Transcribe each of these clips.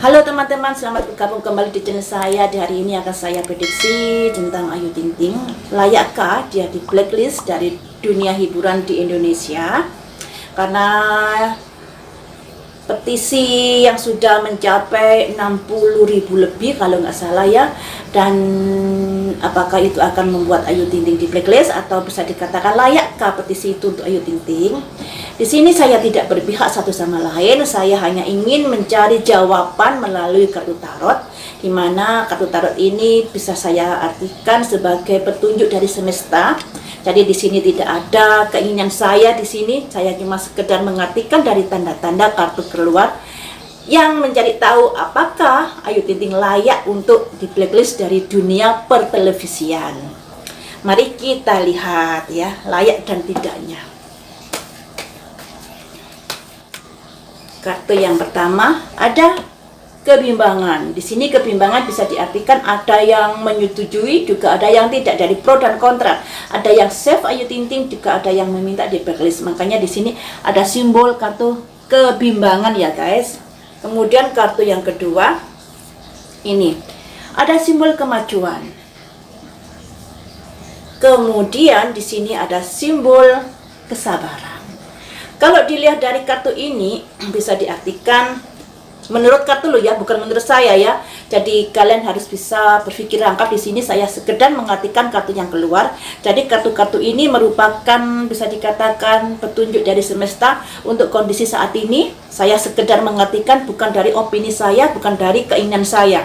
Halo teman-teman, selamat bergabung kembali di channel saya. Di hari ini akan saya prediksi tentang Ayu Ting Ting. Layakkah dia di blacklist dari dunia hiburan di Indonesia? Karena petisi yang sudah mencapai 60.000 lebih kalau nggak salah ya. Dan apakah itu akan membuat Ayu Ting Ting di blacklist atau bisa dikatakan layakkah petisi itu untuk Ayu Ting Ting? Di sini saya tidak berpihak satu sama lain, saya hanya ingin mencari jawaban melalui kartu tarot, di mana kartu tarot ini bisa saya artikan sebagai petunjuk dari semesta. Jadi di sini tidak ada keinginan saya di sini, saya cuma sekedar mengartikan dari tanda-tanda kartu keluar yang mencari tahu apakah Ayu Ting Ting layak untuk di blacklist dari dunia pertelevisian. Mari kita lihat ya, layak dan tidaknya. Kartu yang pertama ada kebimbangan. Di sini kebimbangan bisa diartikan ada yang menyetujui, juga ada yang tidak, dari pro dan kontra. Ada yang save Ayu Ting Ting, juga ada yang meminta di blacklist. Makanya di sini ada simbol kartu kebimbangan ya guys. Kemudian kartu yang kedua ini ada simbol kemajuan. Kemudian di sini ada simbol kesabaran. Kalau dilihat dari kartu ini bisa diartikan menurut kartu lo ya, bukan menurut saya ya. Jadi kalian harus bisa berpikir lengkap. Di sini saya sekedar mengartikan kartu yang keluar. Jadi kartu-kartu ini merupakan bisa dikatakan petunjuk dari semesta untuk kondisi saat ini. Saya sekedar mengartikan, bukan dari opini saya, bukan dari keinginan saya.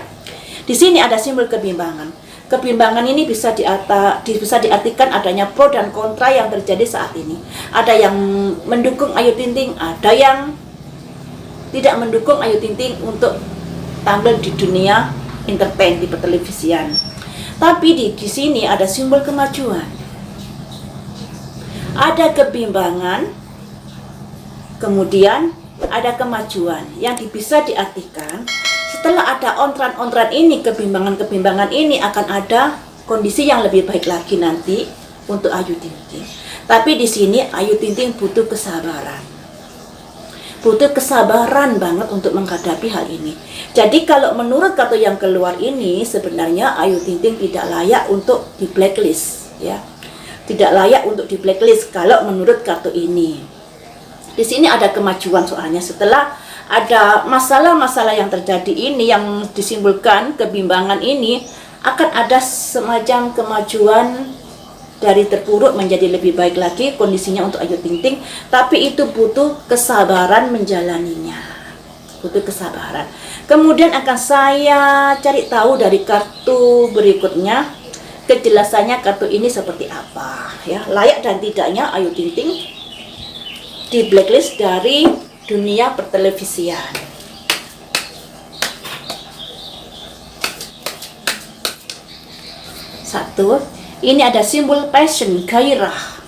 Di sini ada simbol kebimbangan. Kebimbangan ini bisa diartikan adanya pro dan kontra yang terjadi saat ini. Ada yang mendukung Ayu Ting Ting, ada yang tidak mendukung Ayu Ting Ting untuk tampil di dunia entertain di pertelevisian. Tapi di sini ada simbol kemajuan. Ada kebimbangan, kemudian ada kemajuan yang bisa diartikan setelah ada ontran-ontran ini, kebimbangan-kebimbangan ini akan ada kondisi yang lebih baik lagi nanti untuk Ayu Ting Ting. Tapi di sini Ayu Ting Ting butuh kesabaran. Butuh kesabaran banget untuk menghadapi hal ini. Jadi kalau menurut kartu yang keluar ini sebenarnya Ayu Ting Ting tidak layak untuk di blacklist ya. Tidak layak untuk di blacklist kalau menurut kartu ini. Di sini ada kemajuan soalnya setelah ada masalah-masalah yang terjadi ini yang disimbolkan kebimbangan ini akan ada semacam kemajuan dari terpuruk menjadi lebih baik lagi kondisinya untuk Ayu Ting Ting, tapi itu butuh kesabaran menjalaninya. Butuh kesabaran. Kemudian akan saya cari tahu dari kartu berikutnya kejelasannya kartu ini seperti apa ya. Layak dan tidaknya Ayu Ting Ting di blacklist dari dunia pertelevisian. Satu, ini ada simbol passion, gairah.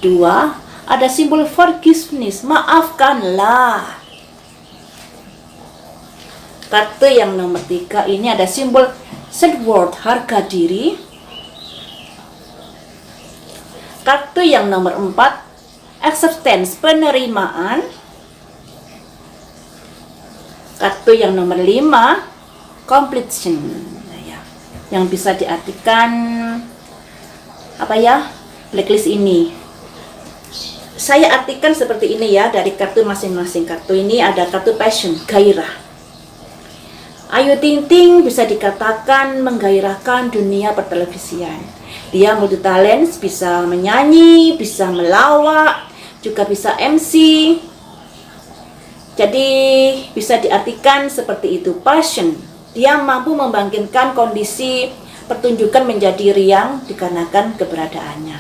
Dua, ada simbol forgiveness, maafkanlah. Kartu yang nomor 3 ini ada simbol self-worth, harga diri. Kartu yang nomor 4 acceptance, penerimaan. Kartu yang nomor 5 completion ya, yang bisa diartikan apa ya, blacklist ini. Saya artikan seperti ini ya dari kartu masing-masing. Kartu ini ada kartu passion, gairah. Ayu Ting Ting bisa dikatakan menggairahkan dunia pertelevisian. Dia multi talent, bisa menyanyi, bisa melawak, juga bisa MC. Jadi bisa diartikan seperti itu, passion. Dia mampu membangkitkan kondisi pertunjukan menjadi riang dikarenakan keberadaannya.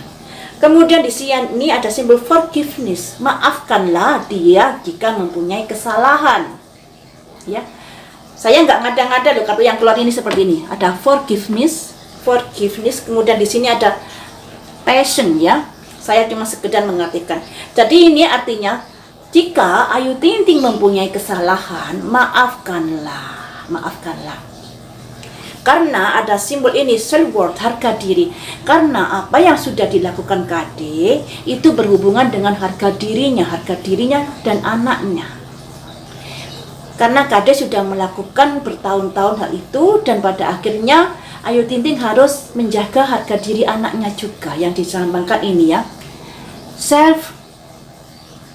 Kemudian di sini ada simbol forgiveness, maafkanlah dia jika mempunyai kesalahan. Ya, saya nggak ngada-ngada loh, kartu yang keluar ini seperti ini. Ada forgiveness. Kemudian di sini ada passion ya. Saya cuma sekedar mengartikan. Jadi ini artinya jika Ayu Ting Ting mempunyai kesalahan, maafkanlah. Karena ada simbol ini self-worth, harga diri. Karena apa yang sudah dilakukan KD itu berhubungan dengan harga dirinya dan anaknya. Karena Kades sudah melakukan bertahun-tahun hal itu, dan pada akhirnya Ayu Ting Ting harus menjaga harga diri anaknya juga yang dilambangkan ini ya. Self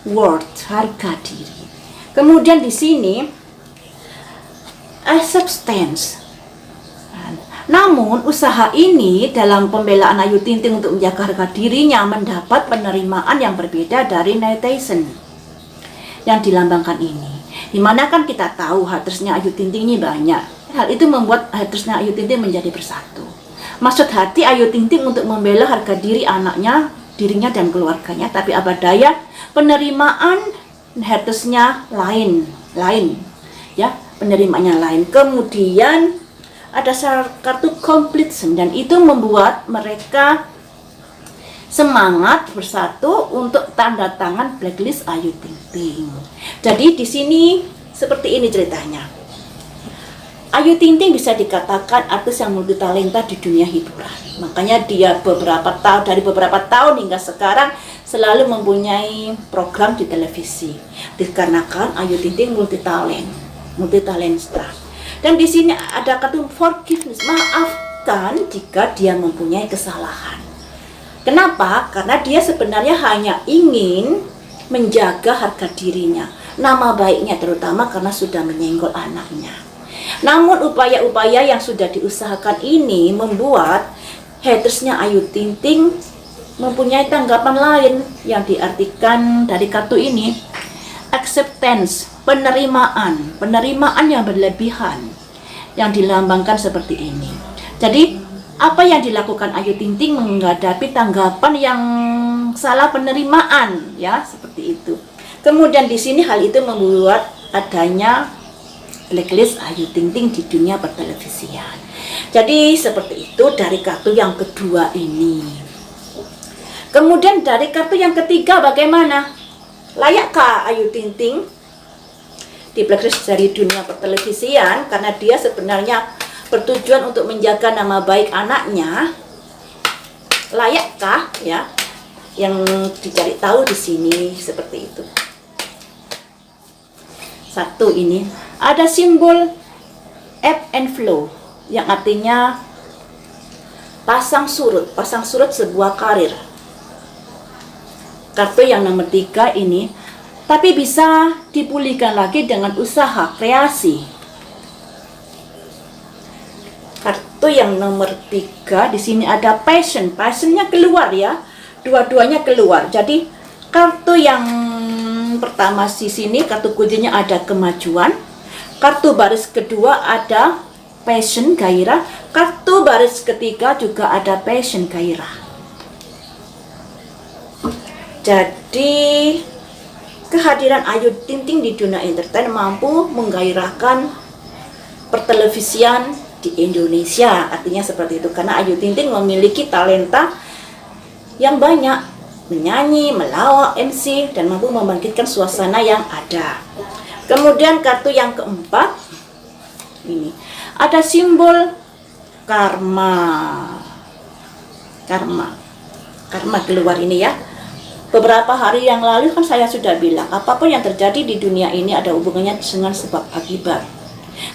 worth, harga diri. Kemudian di sini acceptance. Namun usaha ini dalam pembelaan Ayu Ting Ting untuk menjaga harga dirinya mendapat penerimaan yang berbeda dari netizen yang dilambangkan ini. Dimana kan kita tahu hatersnya Ayu Ting Ting ini banyak. Hal itu membuat hatersnya Ayu Ting Ting menjadi bersatu. Maksud hati Ayu Ting Ting untuk membela harga diri anaknya, dirinya dan keluarganya, tapi apa daya, penerimaan hatersnya lain, ya, penerimaannya lain. Kemudian ada kartu completion, dan itu membuat mereka semangat bersatu untuk tanda tangan blacklist Ayu Ting Ting. Jadi di sini seperti ini ceritanya. Ayu Ting Ting bisa dikatakan artis yang multitalenta di dunia hiburan. Makanya dia dari beberapa tahun hingga sekarang selalu mempunyai program di televisi. Dikarenakan Ayu Ting Ting multitalenta. Dan di sini ada kartu forgiveness, maafkan jika dia mempunyai kesalahan. Kenapa? Karena dia sebenarnya hanya ingin menjaga harga dirinya, nama baiknya, terutama karena sudah menyenggol anaknya. Namun upaya-upaya yang sudah diusahakan ini membuat hatersnya Ayu Ting Ting mempunyai tanggapan lain yang diartikan dari kartu ini. Acceptance, penerimaan yang berlebihan yang dilambangkan seperti ini. Jadi apa yang dilakukan Ayu Ting Ting menghadapi tanggapan yang salah penerimaan, ya, seperti itu. Kemudian di sini hal itu membuat adanya blacklist Ayu Ting Ting di dunia pertelevisian. Jadi seperti itu dari kartu yang kedua ini. Kemudian dari kartu yang ketiga bagaimana? Layakkah Ayu Ting Ting di blacklist dari dunia pertelevisian karena dia sebenarnya bertujuan untuk menjaga nama baik anaknya? Layakkah, ya? Yang dicari tahu di sini seperti itu. Satu ini ada simbol ebb and flow yang artinya pasang surut sebuah karir. Kartu yang nomor 3 ini, tapi bisa dipulihkan lagi dengan usaha kreasi. Kartu yang nomor 3 di sini ada passionnya keluar ya, dua-duanya keluar. Jadi kartu yang pertama di sini kartu kuncinya ada kemajuan, kartu baris kedua ada passion gairah, kartu baris ketiga juga ada passion gairah. Jadi kehadiran Ayu Ting Ting di dunia entertain mampu menggairahkan pertelevisian di Indonesia, artinya seperti itu, karena Ayu Ting Ting memiliki talenta yang banyak, menyanyi, melawak, MC, dan mampu membangkitkan suasana yang ada. Kemudian kartu yang keempat ini ada simbol karma keluar ini ya. Beberapa hari yang lalu kan saya sudah bilang, apapun yang terjadi di dunia ini ada hubungannya dengan sebab akibat.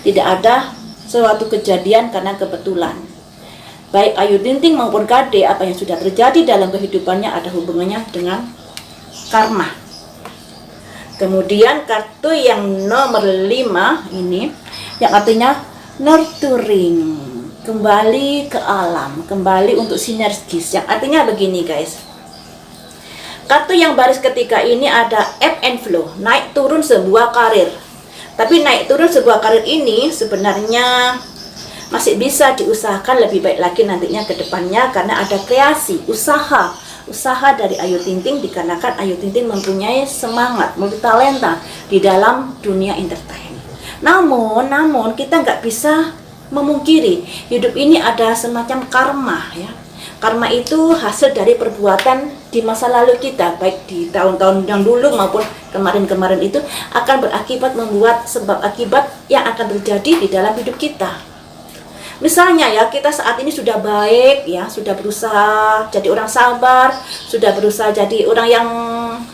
Tidak ada suatu kejadian karena kebetulan. Baik Ayu Ting Ting maupun Kade, apa yang sudah terjadi dalam kehidupannya ada hubungannya dengan karma. Kemudian kartu yang nomor 5 ini, yang artinya nurturing, kembali ke alam, kembali untuk sinergis. Yang artinya begini guys, kartu yang baris ketiga ini ada ebb and flow, naik turun sebuah karir. Tapi naik turun sebuah karir ini sebenarnya masih bisa diusahakan lebih baik lagi nantinya ke depannya, karena ada kreasi, usaha dari Ayu Ting Ting, dikarenakan Ayu Ting Ting mempunyai semangat multitalenta di dalam dunia entertain. Namun kita nggak bisa memungkiri hidup ini ada semacam karma ya. Karma itu hasil dari perbuatan di masa lalu kita, baik di tahun-tahun yang dulu maupun kemarin-kemarin, itu akan berakibat membuat sebab akibat yang akan terjadi di dalam hidup kita. Misalnya ya, kita saat ini sudah baik ya, sudah berusaha jadi orang sabar, sudah berusaha jadi orang yang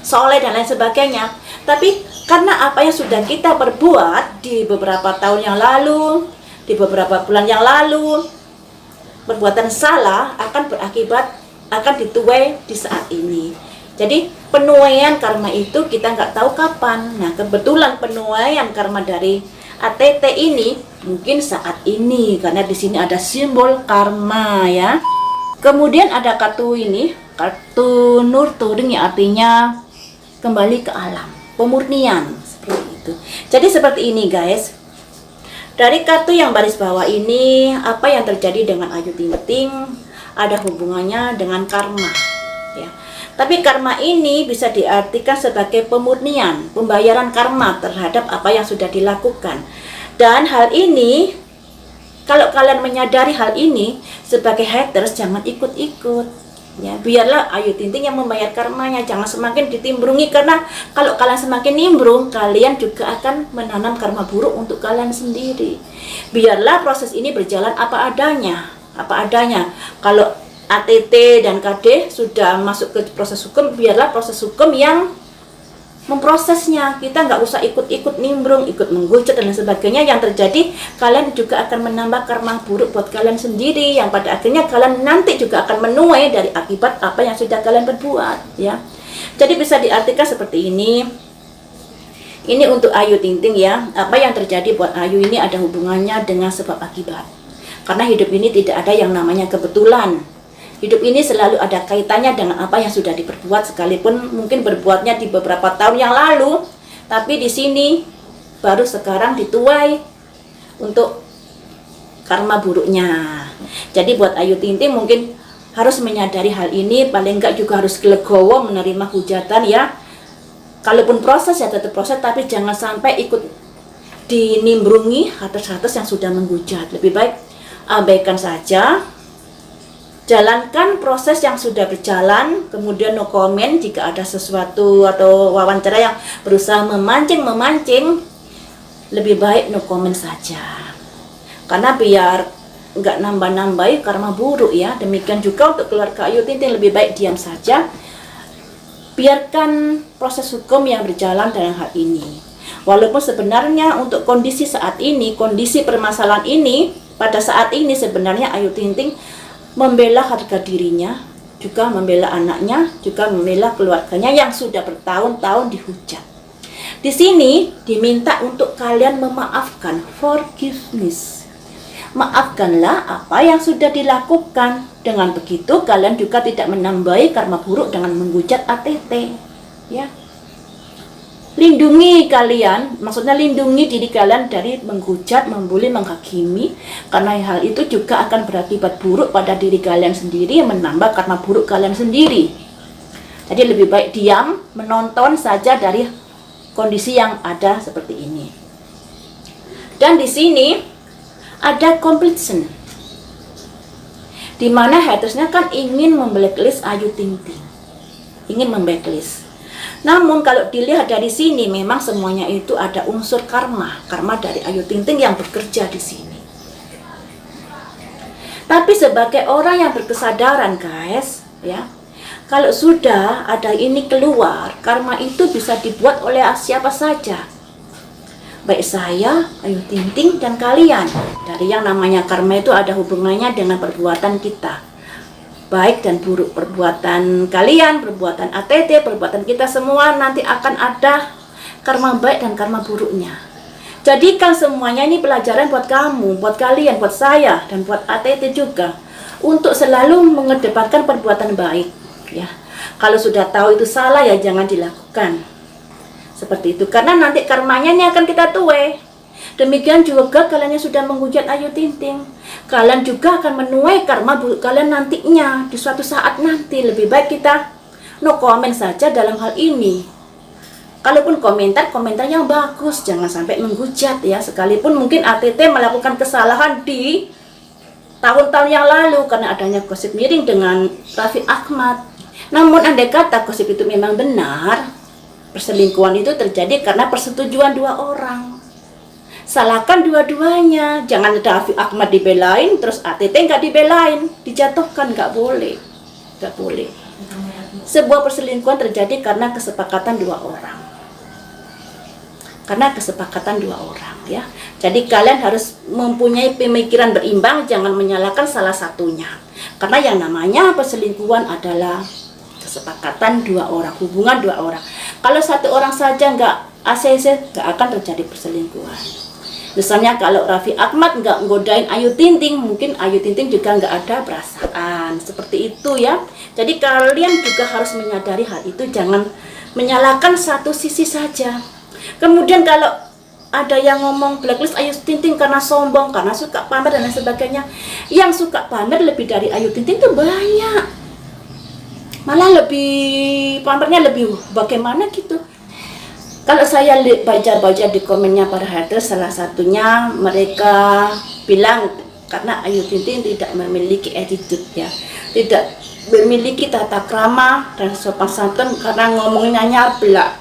soleh dan lain sebagainya. Tapi karena apa yang sudah kita perbuat di beberapa tahun yang lalu, di beberapa bulan yang lalu, perbuatan salah akan berakibat, akan dituai di saat ini. Jadi penuaian karma itu kita nggak tahu kapan. Nah, kebetulan penuaian karma dari ATT ini mungkin saat ini, karena di sini ada simbol karma ya. Kemudian ada kartu ini, kartu nurturing, yang artinya kembali ke alam, pemurnian, seperti itu. Jadi seperti ini guys. Dari kartu yang baris bawah ini, apa yang terjadi dengan Ayu Ting Ting ada hubungannya dengan karma ya. Tapi karma ini bisa diartikan sebagai pemurnian, pembayaran karma terhadap apa yang sudah dilakukan. Dan hal ini, kalau kalian menyadari hal ini, sebagai haters jangan ikut-ikut. Ya, biarlah Ayu Ting Ting yang membayar karmanya, jangan semakin ditimbrungi, karena kalau kalian semakin nimbrung, kalian juga akan menanam karma buruk untuk kalian sendiri. Biarlah proses ini berjalan apa adanya, apa adanya. Kalau ATT dan KD sudah masuk ke proses hukum, biarlah proses hukum yang memprosesnya. Kita nggak usah ikut-ikut nimbrung, ikut menghujat dan sebagainya. Yang terjadi, kalian juga akan menambah karma buruk buat kalian sendiri, yang pada akhirnya kalian nanti juga akan menuai dari akibat apa yang sudah kalian perbuat ya. Jadi bisa diartikan seperti ini. Ini untuk Ayu Ting Ting ya. Apa yang terjadi buat Ayu ini ada hubungannya dengan sebab akibat. Karena hidup ini tidak ada yang namanya kebetulan. Hidup ini selalu ada kaitannya dengan apa yang sudah diperbuat, sekalipun mungkin berbuatnya di beberapa tahun yang lalu, tapi di sini baru sekarang dituai untuk karma buruknya. Jadi buat Ayu Ting Ting mungkin harus menyadari hal ini, paling enggak juga harus legowo menerima hujatan ya. Kalaupun proses ya tetap proses, tapi jangan sampai ikut dinimbrungi haters-haters yang sudah menghujat. Lebih baik abaikan saja. Jalankan proses yang sudah berjalan, kemudian no comment jika ada sesuatu atau wawancara yang berusaha memancing, lebih baik no comment saja. Karena biar nggak nambah-nambahi karma buruk ya. Demikian juga untuk keluarga Ayu Ting Ting, lebih baik diam saja. Biarkan proses hukum yang berjalan dalam hal ini. Walaupun sebenarnya untuk kondisi saat ini, kondisi permasalahan ini, pada saat ini sebenarnya Ayu Ting Ting membela harga dirinya, juga membela anaknya, juga membela keluarganya yang sudah bertahun-tahun dihujat. Di sini diminta untuk kalian memaafkan, forgiveness. Maafkanlah apa yang sudah dilakukan. Dengan begitu kalian juga tidak menambahi karma buruk dengan menghujat ATT. Ya. Lindungi kalian, maksudnya lindungi diri kalian dari menghujat, membuli, menghakimi, karena hal itu juga akan berakibat buruk pada diri kalian sendiri, menambah karma buruk kalian sendiri. Jadi lebih baik diam, menonton saja dari kondisi yang ada seperti ini. Dan di sini ada completion, di mana hatersnya kan ingin memblacklist Ayu Ting Ting, ingin memblacklist. Namun kalau dilihat dari sini, memang semuanya itu ada unsur karma dari Ayu Ting Ting yang bekerja di sini. Tapi sebagai orang yang berkesadaran guys, ya, kalau sudah ada ini keluar, karma itu bisa dibuat oleh siapa saja. Baik saya, Ayu Ting Ting, dan kalian. Dari yang namanya karma itu ada hubungannya dengan perbuatan kita. Baik dan buruk, perbuatan kalian, perbuatan ATT, perbuatan kita semua nanti akan ada karma baik dan karma buruknya. Jadikan semuanya ini pelajaran buat kamu, buat kalian, buat saya, dan buat ATT juga, untuk selalu mengedepankan perbuatan baik ya. Kalau sudah tahu itu salah ya jangan dilakukan seperti itu, karena nanti karmanya ini akan kita tuai. Demikian juga kalian yang sudah menghujat Ayu Ting Ting, kalian juga akan menuai karma buruk kalian nantinya di suatu saat nanti. Lebih baik kita no comment saja dalam hal ini. Kalaupun komentar yang bagus, jangan sampai menghujat ya. Sekalipun mungkin ATT melakukan kesalahan di tahun-tahun yang lalu karena adanya gosip miring dengan Raffi Ahmad. Namun andai kata gosip itu memang benar, perselingkuhan itu terjadi karena persetujuan dua orang. salahkan dua-duanya. Jangan ada Raffi Ahmad dibelain, terus ATT nggak dibelain, dijatuhkan, nggak boleh. Nggak boleh. Sebuah perselingkuhan terjadi karena kesepakatan dua orang. Karena kesepakatan dua orang, ya. Jadi kalian harus mempunyai pemikiran berimbang, jangan menyalahkan salah satunya. Karena yang namanya perselingkuhan adalah kesepakatan dua orang, hubungan dua orang. Kalau satu orang saja nggak ACC, nggak akan terjadi perselingkuhan. Misalnya kalau Raffi Ahmad nggak nggodain Ayu Ting-Ting, mungkin Ayu Ting-Ting juga nggak ada perasaan. Seperti itu ya. Jadi kalian juga harus menyadari hal itu, jangan menyalahkan satu sisi saja. Kemudian kalau ada yang ngomong blacklist Ayu Ting-Ting karena sombong, karena suka pamer dan lain sebagainya. Yang suka pamer lebih dari Ayu Ting-Ting itu banyak. Malah lebih pamernya lebih bagaimana gitu. Kalau saya baca di komennya para haters, salah satunya mereka bilang karena Ayu Ting-Ting tidak memiliki attitude ya, tidak memiliki tata krama dan sopan santun karena ngomongnya nyablak.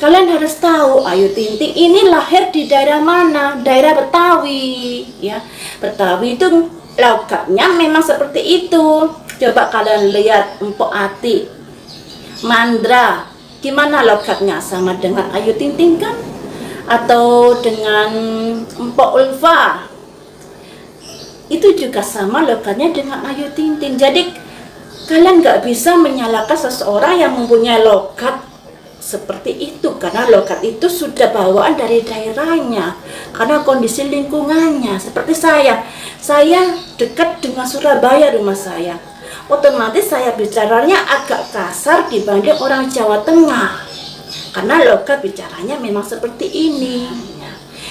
Kalian harus tahu Ayu Ting-Ting ini lahir di daerah mana? Daerah Betawi ya. Betawi itu logatnya memang seperti itu. Coba kalian lihat Mpok Ati, Mandra, gimana logatnya, sama dengan Ayu Ting-Ting kan? Atau dengan Mpok Ulfa, itu juga sama logatnya dengan Ayu Ting-Ting. Jadi kalian nggak bisa menyalahkan seseorang yang mempunyai logat seperti itu, karena logat itu sudah bawaan dari daerahnya, karena kondisi lingkungannya. Seperti saya dekat dengan Surabaya rumah saya, otomatis saya bicaranya agak kasar dibanding orang Jawa Tengah, karena logat bicaranya memang seperti ini.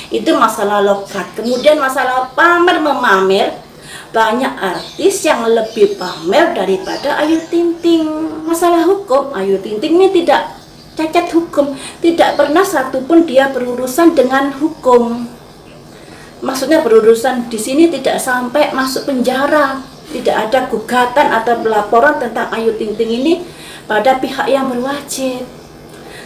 Itu masalah logat. Kemudian masalah pamer memamer, banyak artis yang lebih pamer daripada Ayu Ting-Ting. Masalah hukum, Ayu Ting-Ting ini tidak cacat hukum, tidak pernah satupun dia berurusan dengan hukum. Maksudnya berurusan di sini tidak sampai masuk penjara, tidak ada gugatan atau laporan tentang Ayu Ting-Ting ini pada pihak yang berwajib.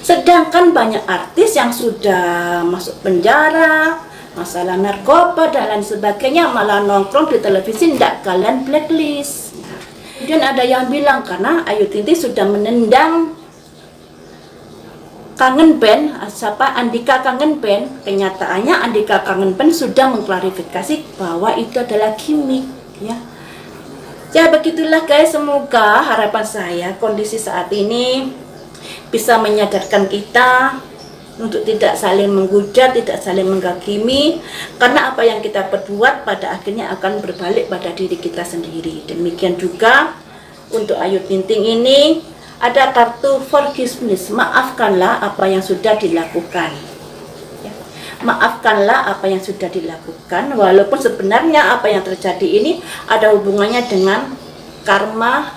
Sedangkan banyak artis yang sudah masuk penjara, masalah narkoba dan lain sebagainya, malah nongkrong di televisi, tidak kalian blacklist. Kemudian ada yang bilang karena Ayu Ting-Ting sudah menendang Kangen Band, Andika Kangen Band, kenyataannya Andika Kangen Band sudah mengklarifikasi bahwa itu adalah gimmick ya. Ya begitulah guys, semoga harapan saya kondisi saat ini bisa menyadarkan kita untuk tidak saling menghujat, tidak saling menghakimi, karena apa yang kita perbuat pada akhirnya akan berbalik pada diri kita sendiri. Demikian juga untuk Ayu Ting-Ting ini, ada kartu forgiveness, maafkanlah apa yang sudah dilakukan ya. Maafkanlah apa yang sudah dilakukan, walaupun sebenarnya apa yang terjadi ini ada hubungannya dengan karma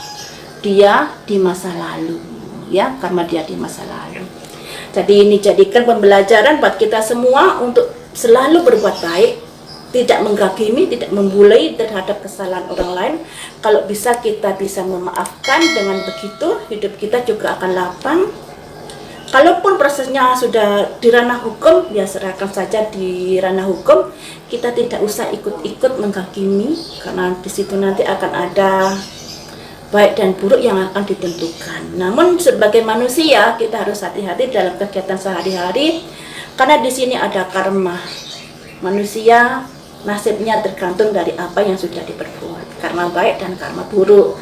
dia di masa lalu ya, karma dia di masa lalu. Jadi ini jadikan pembelajaran buat kita semua untuk selalu berbuat baik, tidak menghakimi, tidak membulai terhadap kesalahan orang lain. Kalau bisa kita bisa memaafkan, dengan begitu hidup kita juga akan lapang. Kalaupun prosesnya sudah di ranah hukum, ya serahkan saja di ranah hukum. Kita tidak usah ikut-ikut menghakimi, karena di situ nanti akan ada baik dan buruk yang akan ditentukan. Namun sebagai manusia kita harus hati-hati dalam kegiatan sehari-hari, karena di sini ada karma. Manusia nasibnya tergantung dari apa yang sudah diperbuat, karma baik dan karma buruk.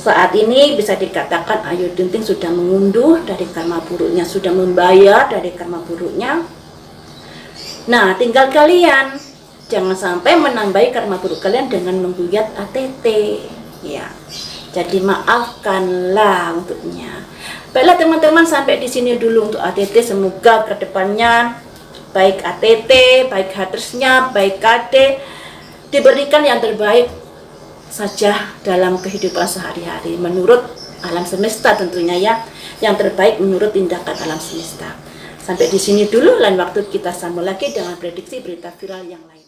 Saat ini bisa dikatakan Ayu Ting-Ting sudah mengunduh dari karma buruknya, sudah membayar dari karma buruknya. Nah, tinggal kalian jangan sampai menambahi karma buruk kalian dengan menghujat ATT ya. Jadi maafkanlah untuknya. Baiklah teman-teman, sampai di sini dulu untuk ATT. Semoga kedepannya baik ATT, baik hatersnya, baik KD diberikan yang terbaik saja dalam kehidupan sehari-hari menurut alam semesta tentunya ya, yang terbaik menurut tindakan alam semesta. Sampai di sini dulu, lain waktu kita sambung lagi dengan prediksi berita viral yang lain.